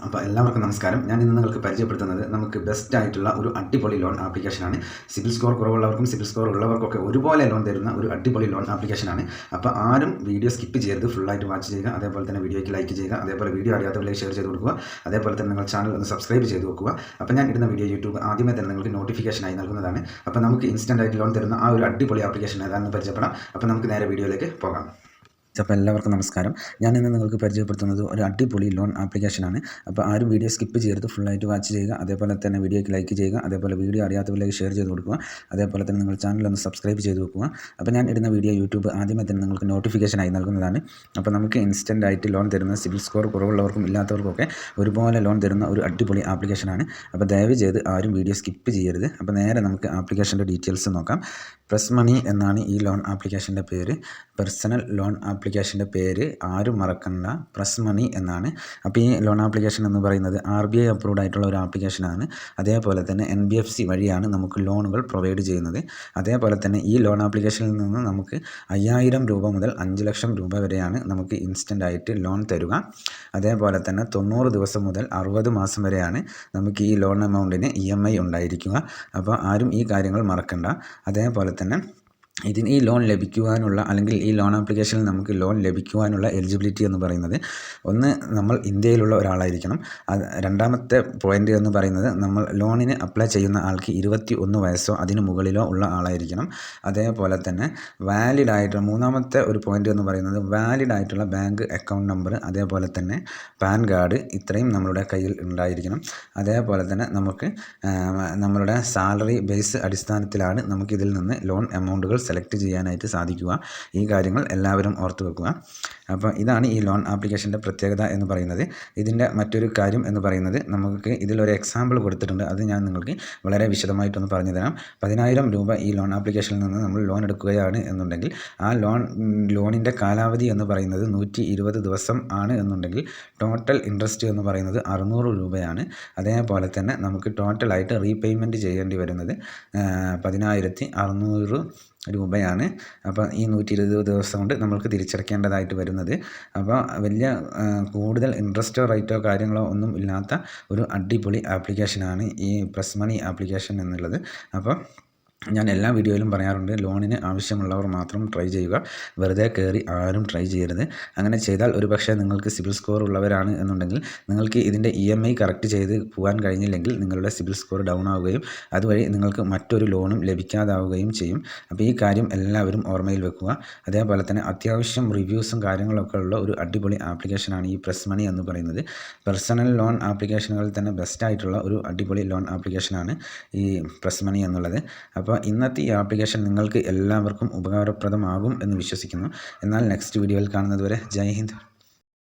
അപ്പോൾ എല്ലാവർക്കും നമസ്കാരം. ഞാൻ ഇന്ന് നിങ്ങൾക്ക് പരിചയപ്പെടുത്തുന്നത് നമുക്ക് ബെസ്റ്റ് ആയിട്ടുള്ള ഒരു അടിപൊളി ലോൺ ആപ്ലിക്കേഷനാണ്. സിബിൽ സ്കോർ കുറവുള്ളവർക്കും സിബിൽ സ്കോർ ഉള്ളവർക്കൊക്കെ ഒരുപോലെ ലോൺ തരുന്ന ഒരു അടിപൊളി ലോൺ ആപ്ലിക്കേഷനാണ്. അപ്പോൾ ആരും വീഡിയോ സ്കിപ്പ് ചെയ്യരുത്, ഫുള്ളായിട്ട് വാച്ച് ചെയ്യുക. അതേപോലെ തന്നെ വീഡിയോയ്ക്ക് ലൈക്ക് ചെയ്യുക. അതേപോലെ വീഡിയോ അറിയാത്തവരിലേക്ക് ഷെയർ ചെയ്ത് കൊടുക്കുക. അതേപോലെ തന്നെ നിങ്ങൾ ചാനൽ ഒന്ന് സബ്സ്ക്രൈബ് ചെയ്ത് വെക്കുക. അപ്പോൾ ഞാൻ ഇടുന്ന വീഡിയോ യൂട്യൂബ് ആദ്യമേ തന്നെ നിങ്ങൾക്ക് നോട്ടിഫിക്കേഷനായി നൽകുന്നതാണ്. അപ്പോൾ നമുക്ക് ഇൻസ്റ്റൻ്റ് ആയിട്ട് ലോൺ തരുന്ന ആ ഒരു അടിപൊളി ആപ്ലിക്കേഷൻ ഏതാണെന്ന് പരിചയപ്പെടാം. അപ്പോൾ നമുക്ക് നേരെ വീഡിയോയിലേക്ക് പോകാം. അപ്പോൾ എല്ലാവർക്കും നമസ്കാരം. ഞാൻ ഇന്ന് നിങ്ങൾക്ക് പരിചയപ്പെടുത്തുന്നത് ഒരു അടിപൊളി ലോൺ ആപ്ലിക്കേഷനാണ്. അപ്പോൾ ആരും വീഡിയോ സ്കിപ്പ് ചെയ്യരുത്, ഫുള്ളായിട്ട് വാച്ച് ചെയ്യുക. അതേപോലെ തന്നെ വീഡിയോയ്ക്ക് ലൈക്ക് ചെയ്യുക. അതേപോലെ വീഡിയോ അറിയാത്തവരിലേക്ക് ഷെയർ ചെയ്ത് കൊടുക്കുക. അതേപോലെ തന്നെ നിങ്ങൾ ചാനൽ ഒന്ന് സബ്സ്ക്രൈബ് ചെയ്ത് വെക്കുക. അപ്പോൾ ഞാൻ ഇടുന്ന വീഡിയോ യൂട്യൂബ് ആദ്യമേ തന്നെ നിങ്ങൾക്ക് നോട്ടിഫിക്കേഷനായി നൽകുന്നതാണ്. അപ്പോൾ നമുക്ക് ഇൻസ്റ്റൻ്റ് ആയിട്ട് ലോൺ തരുന്ന സിബിൽ സ്കോർ കുറവുള്ളവർക്കും ഇല്ലാത്തവർക്കൊക്കെ ഒരുപോലെ ലോൺ തരുന്ന ഒരു അടിപൊളി ആപ്ലിക്കേഷനാണ്. അപ്പോൾ ദയവ് ചെയ്ത് ആരും വീഡിയോ സ്കിപ്പ് ചെയ്യരുത്. അപ്പോൾ നേരെ നമുക്ക് ആപ്ലിക്കേഷൻ്റെ ഡീറ്റെയിൽസ് നോക്കാം. പ്രസ് മണി എന്നാണ് ഈ ലോൺ ആപ്ലിക്കേഷൻ്റെ പേര്. പേഴ്സണൽ ലോൺ ആപ്ലിക്കേഷൻ്റെ പേര് ആരും മറക്കണ്ട, പ്രസ് മണി എന്നാണ്. അപ്പോൾ ഈ ലോൺ ആപ്ലിക്കേഷൻ എന്ന് പറയുന്നത് RBI അപ്രൂവ്ഡ് ആയിട്ടുള്ള ഒരു ആപ്ലിക്കേഷനാണ്. അതേപോലെ തന്നെ NBFC വഴിയാണ് നമുക്ക് ലോണുകൾ പ്രൊവൈഡ് ചെയ്യുന്നത്. അതേപോലെ തന്നെ ഈ ലോൺ ആപ്ലിക്കേഷനിൽ നിന്ന് നമുക്ക് 5000 രൂപ മുതൽ 5 ലക്ഷം രൂപ വരെയാണ് നമുക്ക് ഇൻസ്റ്റൻ്റ് ആയിട്ട് ലോൺ തരുക. അതേപോലെ തന്നെ 90 ദിവസം മുതൽ 60 മാസം വരെയാണ് നമുക്ക് ഈ ലോൺ എമൗണ്ടിന് EMI ഉണ്ടായിരിക്കുക. അപ്പോൾ ആരും ഈ കാര്യങ്ങൾ മറക്കണ്ട. അതേപോലെ തന്നെ ഈ ലോൺ ലഭിക്കുവാനുള്ള അല്ലെങ്കിൽ ഈ ലോൺ ആപ്ലിക്കേഷനിൽ നമുക്ക് ലോൺ ലഭിക്കുവാനുള്ള എലിജിബിലിറ്റി എന്ന് പറയുന്നത്, ഒന്ന് നമ്മൾ ഇന്ത്യയിലുള്ള ഒരാളായിരിക്കണം. രണ്ടാമത്തെ പോയിൻ്റ് എന്ന് പറയുന്നത് നമ്മൾ ലോണിന് അപ്ലൈ ചെയ്യുന്ന ആൾക്ക് 21 വയസ്സോ അതിന് മുകളിലോ ഉള്ള ആളായിരിക്കണം. അതേപോലെ തന്നെ മൂന്നാമത്തെ ഒരു പോയിൻ്റ് എന്ന് പറയുന്നത് വാലിഡ് ആയിട്ടുള്ള ബാങ്ക് അക്കൗണ്ട് നമ്പർ, അതേപോലെ തന്നെ പാൻ കാർഡ്, ഇത്രയും നമ്മളുടെ കയ്യിൽ ഉണ്ടായിരിക്കണം. അതേപോലെ തന്നെ നമുക്ക് നമ്മളുടെ സാലറി ബേസ് അടിസ്ഥാനത്തിലാണ് നമുക്കിതിൽ നിന്ന് ലോൺ എമൗണ്ടുകൾ സെലക്ട് ചെയ്യാനായിട്ട് സാധിക്കുക. ഈ കാര്യങ്ങൾ എല്ലാവരും ഓർത്തു വെക്കുക. അപ്പോൾ ഇതാണ് ഈ ലോൺ ആപ്ലിക്കേഷൻ്റെ പ്രത്യേകത എന്ന് പറയുന്നത്. ഇതിൻ്റെ മറ്റൊരു കാര്യം എന്ന് പറയുന്നത്, നമുക്ക് ഇതിലൊരു എക്സാമ്പിൾ കൊടുത്തിട്ടുണ്ട്. അത് ഞാൻ നിങ്ങൾക്ക് വളരെ വിശദമായിട്ടൊന്ന് പറഞ്ഞു തരാം. 10000 രൂപ ഈ ലോൺ ആപ്ലിക്കേഷനിൽ നിന്ന് നമ്മൾ ലോൺ എടുക്കുകയാണ് എന്നുണ്ടെങ്കിൽ ആ ലോണിൻ്റെ കാലാവധി എന്ന് പറയുന്നത് 120 ദിവസം ആണ് എന്നുണ്ടെങ്കിൽ ടോട്ടൽ ഇൻട്രസ്റ്റ് എന്ന് പറയുന്നത് 600 രൂപയാണ്. അതേപോലെ തന്നെ നമുക്ക് ടോട്ടലായിട്ട് റീപേയ്മെൻറ്റ് ചെയ്യേണ്ടി വരുന്നത് 10600 രൂപയാണ്. അപ്പോൾ ഈ 120 ദിവസം കൊണ്ട് നമ്മൾക്ക് തിരിച്ചടയ്ക്കേണ്ടതായിട്ട് വരുന്നത്. അപ്പോൾ വലിയ കൂടുതൽ ഇൻട്രസ്റ്റോ റേറ്റോ കാര്യങ്ങളോ ഒന്നും ഇല്ലാത്ത ഒരു അടിപൊളി ആപ്ലിക്കേഷനാണ് ഈ പ്രസ് മണി ആപ്ലിക്കേഷൻ എന്നുള്ളത്. അപ്പോൾ ഞാൻ എല്ലാ വീഡിയോയിലും പറയാറുണ്ട്, ലോണിന് ആവശ്യമുള്ളവർ മാത്രം ട്രൈ ചെയ്യുക, വെറുതെ കയറി ആരും ട്രൈ ചെയ്യരുത്. അങ്ങനെ ചെയ്താൽ ഒരുപക്ഷെ നിങ്ങൾക്ക് സിബിൽ സ്കോർ ഉള്ളവരാണ് എന്നുണ്ടെങ്കിൽ നിങ്ങൾക്ക് ഇതിൻ്റെ EMI കറക്റ്റ് ചെയ്ത് പോകാൻ കഴിഞ്ഞില്ലെങ്കിൽ നിങ്ങളുടെ സിബിൽ സ്കോർ ഡൗൺ ആവുകയും അതുവഴി നിങ്ങൾക്ക് മറ്റൊരു ലോണും ലഭിക്കാതാവുകയും ചെയ്യും. അപ്പോൾ ഈ കാര്യം എല്ലാവരും ഓർമ്മയിൽ വെക്കുക. അതേപോലെ തന്നെ അത്യാവശ്യം റിവ്യൂസും കാര്യങ്ങളൊക്കെ ഉള്ള ഒരു അടിപൊളി ആപ്ലിക്കേഷനാണ് ഈ പ്രസ് മണി എന്ന് പറയുന്നത്. പേഴ്സണൽ ലോൺ ആപ്ലിക്കേഷനുകളിൽ തന്നെ ബെസ്റ്റ് ആയിട്ടുള്ള ഒരു അടിപൊളി ലോൺ ആപ്ലിക്കേഷനാണ് ഈ പ്രസ് മണി എന്നുള്ളത്. അപ്പോൾ ഇന്നത്തെ ഈ ആപ്ലിക്കേഷൻ നിങ്ങൾക്ക് എല്ലാവർക്കും ഉപകാരപ്രദമാകും എന്ന് വിശ്വസിക്കുന്നു. എന്നാൽ നെക്സ്റ്റ് വീഡിയോയിൽ കാണുന്നത് വരെ ജയ് ഹിന്ദ്.